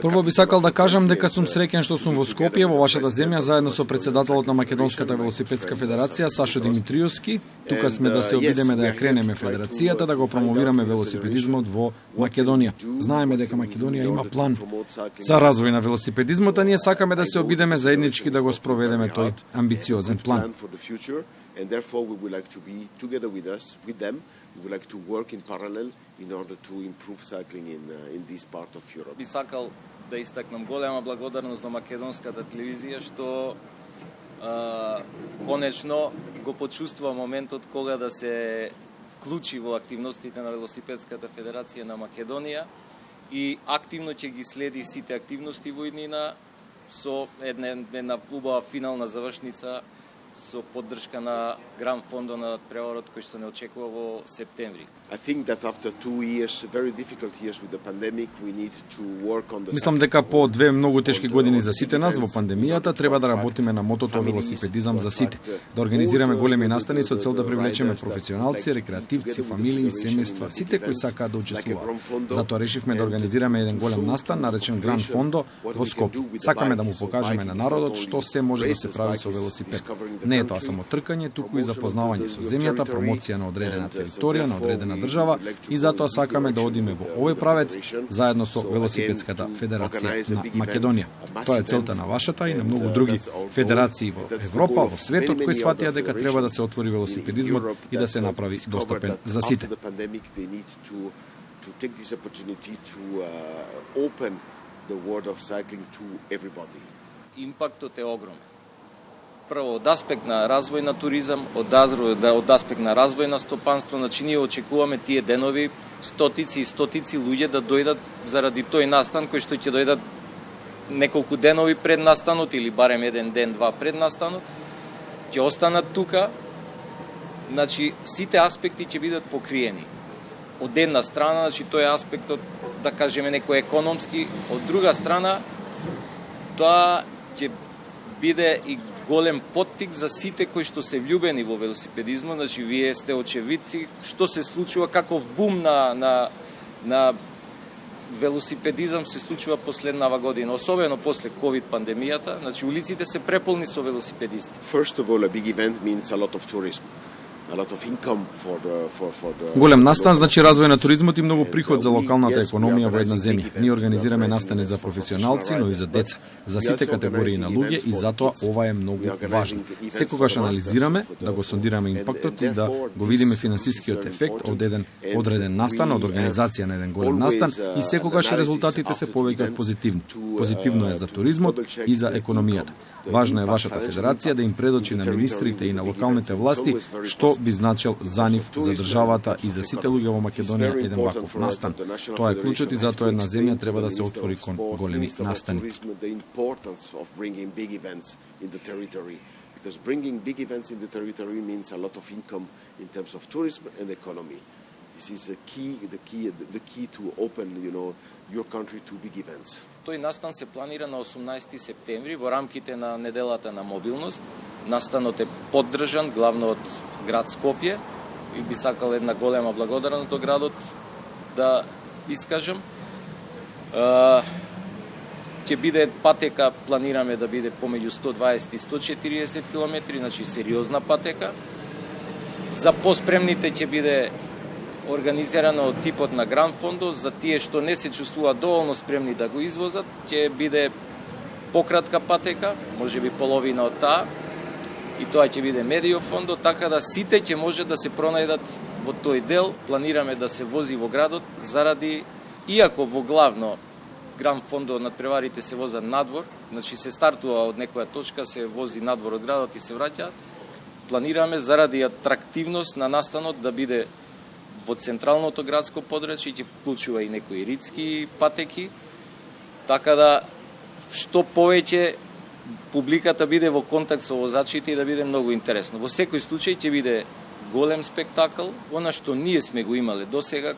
Прво би сакал да кажам дека сум среќен што сум во Скопје, во вашата земја, заедно со претседателот на Македонската велосипедска федерација Сашо Димитриевски. Тука сме да се обидеме да ја кренеме федерацијата, да го промовираме велосипедизмот во Македонија. Знаеме дека Македонија има план за развој на велосипедизмот, а ние сакаме да се обидеме заеднички да го спроведеме тој амбициозен план. And therefore we would like to be together with them. We would like to work in parallel in order to improve cycling in this part of Europe. Би сакал да истакнам голема благодарност на македонската телевизија што конечно го почувствува моментот кога да се вклучи во активностите на Велосипедската федерација на Македонија и активно ќе ги следи сите активности во иднина со една убава финална завршница со поддршка на Гран Фондо на преварот кој што не очекува во септември. Мислам дека по 2 многу тешки години за сите нас во пандемијата треба да работиме на мотото велосипедизам за сите, да организираме големи настани со цел да привлечеме професионалци, рекреативци, фамилии, семејства, сите кои сакаат да учествуваат. Затоа решивме да организираме еден голем настан наречен Гран Фондо во Скопје. Сакаме да му покажеме на народот што се може да се прави со велосипед. Не е тоа само тркање, туку и запознавање со земјата, промоција на одредена територија, на одредена држава и затоа сакаме да одиме во овој правец заедно со Велосипедската федерација на Македонија. Тоа е целта на вашата и на многу други федерации во Европа, во светот кои сватија дека треба да се отвори велосипедизмот и да се направи достапен за сите. Импактот е огромен. Прво, од аспект на развој на туризам, од аспект на развој на стопанство, значи ние очекуваме тие денови стотици и стотици луѓе да дојдат заради тој настан кој што ќе дојдат неколку денови пред настанот или барем еден ден, два пред настанот, ќе останат тука. Значи сите аспекти ќе бидат покриени. Од една страна, значи тој е аспектот, да кажеме некој економски, од друга страна тоа ќе биде и голем поттик за сите кои што се влюбени во велосипедизмот, значи вие сте очевидци што се случува, каков бум на велосипедизам се случува последнава година, особено после ковид пандемијата, значи улиците се преполни со велосипедисти. First of all, a big event means a lot of tourism. Голем настан значи развој на туризмот и многу приход за локалната економија во една земја. Ние организираме настани за професионалци, но и за деца, за сите категории на луѓе и затоа ова е многу важно. Секогаш анализираме, да го сондираме импактот и да го видиме финансискиот ефект од еден одреден настан, од организација на еден голем настан и секогаш резултатите се повеќе позитивни. Позитивно е за туризмот и за економијата. Важно е вашата федерација да им предочи на министрите и на локалните власти што би значил за нив, за државата и за сите луѓе во Македонија еден ваков настан. Тоа е клучот и затоа една земја треба да се отвори кон големи настани. Because bringing big events in the territory means a lot of income in terms of tourism and economy. This is the key to open, your country to big events. Тој настан се планира на 18 септември во рамките на неделата на мобилност. Настанот е поддржан главно од град Скопје и би сакал една голема благодарност до градот да искажам. Ќе биде патека, планираме да биде помеѓу 120 и 140 километри, значи сериозна патека. За поспремните ќе биде организирано од типот на Гран Фондо, за тие што не се чувствуваат доволно спремни да го извозат, ќе биде пократка патека, можеби половина од таа, и тоа ќе биде Медио Фондо, така да сите ќе може да се пронајдат во тој дел. Планираме да се вози во градот, заради, иако во главно Гран Фондо надпреварите се возат надвор, значи се стартува од некоја точка, се вози надвор од градот и се враќаат, планираме заради атрактивност на настанот да биде во централното градско подрачје, ќе вклучува и некои ридски патеки, така да што повеќе публиката биде во контакт со возачите и да биде многу интересно. Во секој случај ќе биде голем спектакл, она што ние сме го имале досега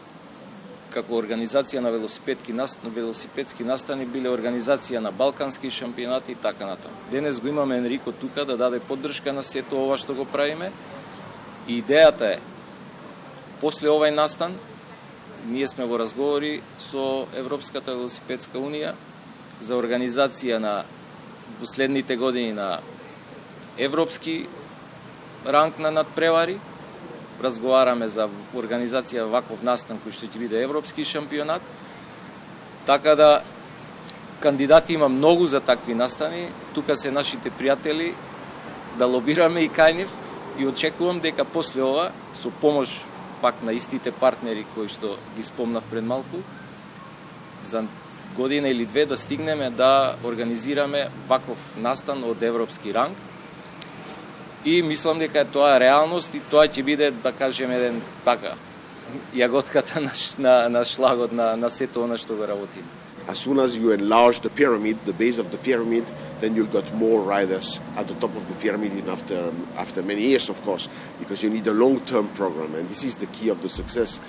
како организација на велосипедски настани, биле организација на балкански шампионати и така натаму. Денес го имаме Енрико тука да даде поддршка на сето ова што го правиме. И идејата е после овај настан ние сме во разговори со Европската велосипедска унија за организација на последните години на европски ранг на надпревари. Разговараме за организација ваков настан кој што ќе биде европски шампионат. Така да кандидати има многу за такви настани. Тука се нашите пријатели да лобираме и кај нив и очекувам дека после ова со помош пак на истите партнери кои што ги спомнав пред малку, за година или две да стигнеме да организираме ваков настан од европски ранг. И мислам дека тоа е реалност и тоа ќе биде, да кажеме, еден така јаготката на шлагот на сето она што го работиме. As soon as you enlarge the pyramid, the base of the pyramid, then you'll got more riders at the top of the pyramid after many years, of course, because you need a long-term program, and this is the key of the success.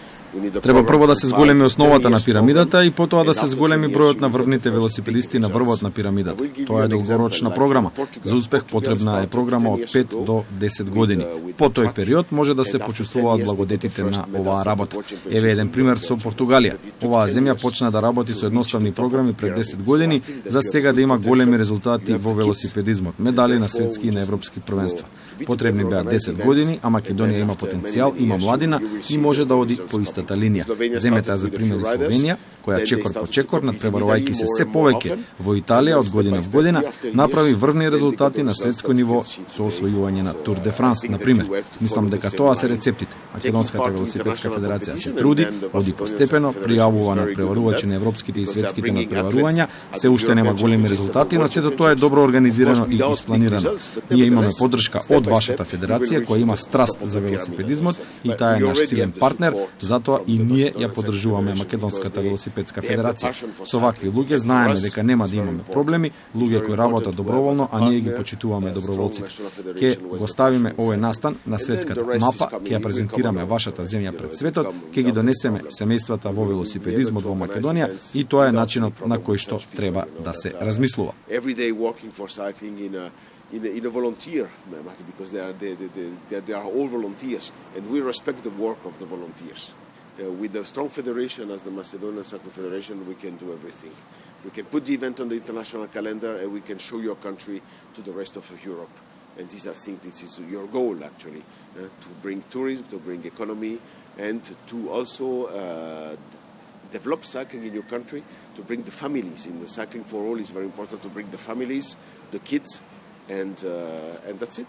Треба прво да се зголеми основата на пирамидата и потоа да се зголеми бројот на врвните велосипедисти на врвот на пирамидата. Тоа е долгорочна програма. За успех потребна е програма од 5 до 10 години. По тој период може да се почувствуваат благодетите на оваа работа. Еве еден пример со Португалија. Оваа земја почна да работи со едноставни програми пред 10 години, за сега да има големи резултати во велосипедизмот, медали на светски и на европски првенства. Потребни беа 10 години, а Македонија има потенцијал, има младина и може да оди по истата линија. Земете за пример Словенија, која чекор по чекор, надпреварувајќи се повеќе во Италија од година в година, направи врвни резултати на светско ниво со освојување на Тур де Франс, на пример. Мислам дека тоа се рецептите. Македонската велосипедска федерација се труди, оди постепено, пријавува надпреварувачи на европските и светските надпреварувања, се уште нема големи резултати, но сето тоа е добро организирано и испланирано. Ние имаме поддршка од вашата федерација која има страст за велосипедизмот и таа е наш силен партнер, затоа и ние ја поддржуваме Македонската велосипедска федерација. Со вакви луѓе знаеме дека нема да имаме проблеми, луѓе кои работат доброволно, а ние ги почитуваме доброволците. Ке го ставиме овој настан на светската мапа, ќе ја презентираме вашата земја пред светот, ќе ги донесеме семејствата во велосипедизмот во Македонија и тоа е начинот на кој што треба да се размислува. In a volunteer matter, because they are all volunteers, and we respect the work of the volunteers. With a strong federation as the Macedonian Cycling Federation, we can do everything. We can put the event on the international calendar, and we can show your country to the rest of Europe. And I think this is your goal, actually, to bring tourism, to bring economy, and to also develop cycling in your country, to bring the families. In the Cycling for All is very important to bring the families, the kids, and that's it.